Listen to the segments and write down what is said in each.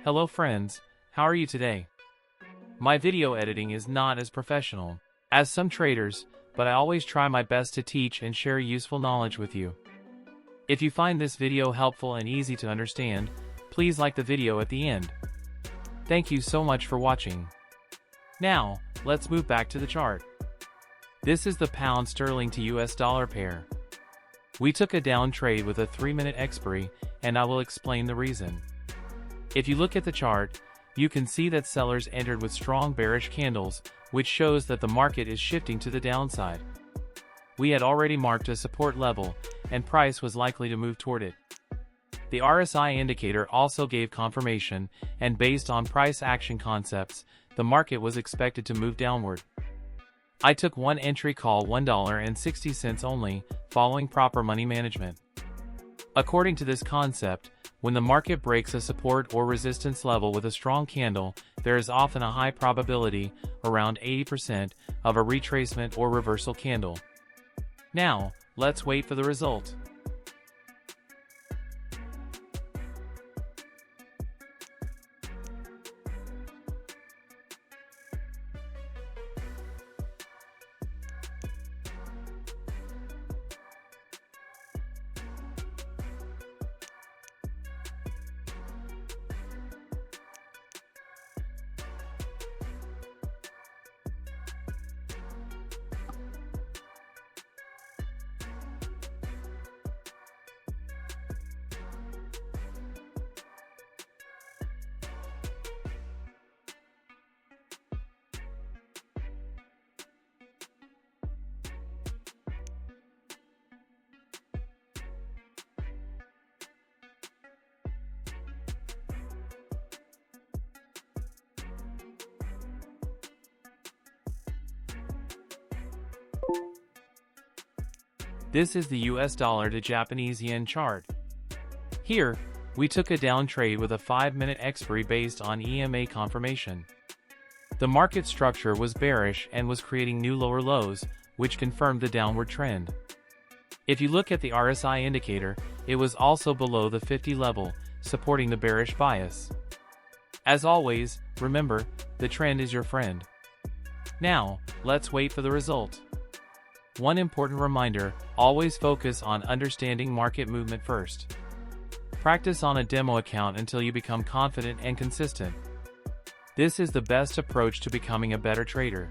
Hello friends, how are you today? My video editing is not as professional as some traders, but I always try my best to teach and share useful knowledge with you. If you find this video helpful and easy to understand, please like the video at the end. Thank you so much for watching. Now, let's move back to the chart. This is the pound sterling to US dollar pair. We took a down trade with a 3-minute expiry, and I will explain the reason. If you look at the chart, you can see that sellers entered with strong bearish candles, which shows that the market is shifting to the downside. We had already marked a support level, and price was likely to move toward it. The RSI indicator also gave confirmation, and based on price action concepts, the market was expected to move downward. I took one entry call $1.60 only, following proper money management. According to this concept, when the market breaks a support or resistance level with a strong candle, there is often a high probability, around 80%, of a retracement or reversal candle. Now, let's wait for the result. This is the US dollar to Japanese yen chart. Here, we took a down trade with a 5-minute expiry based on EMA confirmation. The market structure was bearish and was creating new lower lows, which confirmed the downward trend. If you look at the RSI indicator, it was also below the 50 level, supporting the bearish bias. As always, remember, the trend is your friend. Now, let's wait for the result. One important reminder, always focus on understanding market movement first. Practice on a demo account until you become confident and consistent. This is the best approach to becoming a better trader.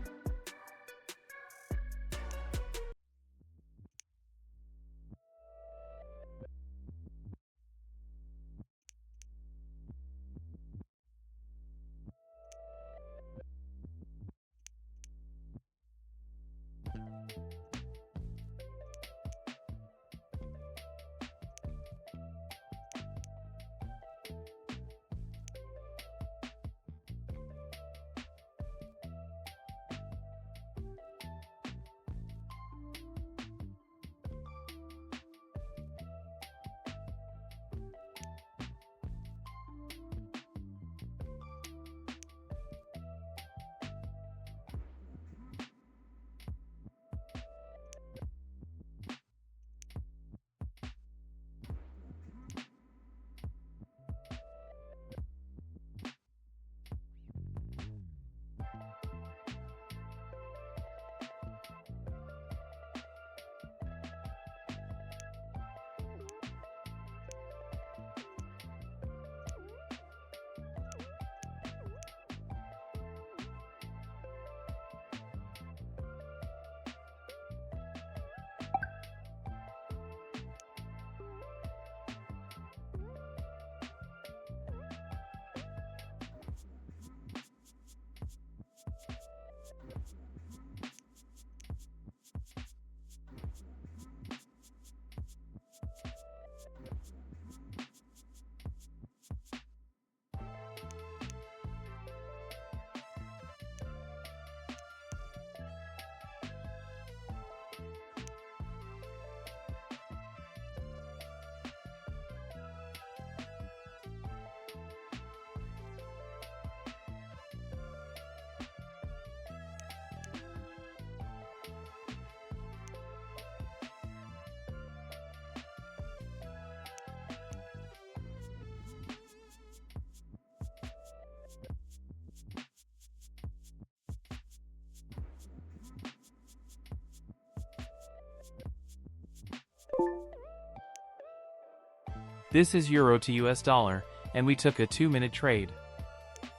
This is euro to US dollar, and we took a 2-minute trade.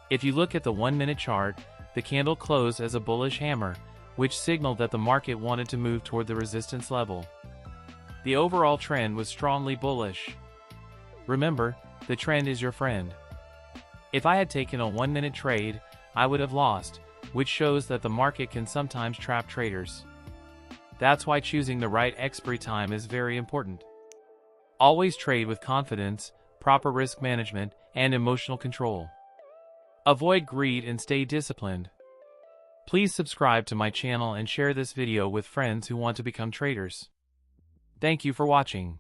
If you look at the 1-minute chart, the candle closed as a bullish hammer, which signaled that the market wanted to move toward the resistance level. The overall trend was strongly bullish. Remember, the trend is your friend. If I had taken a 1-minute trade, I would have lost, which shows that the market can sometimes trap traders. That's why choosing the right expiry time is very important. Always trade with confidence, proper risk management, and emotional control. Avoid greed and stay disciplined. Please subscribe to my channel and share this video with friends who want to become traders. Thank you for watching.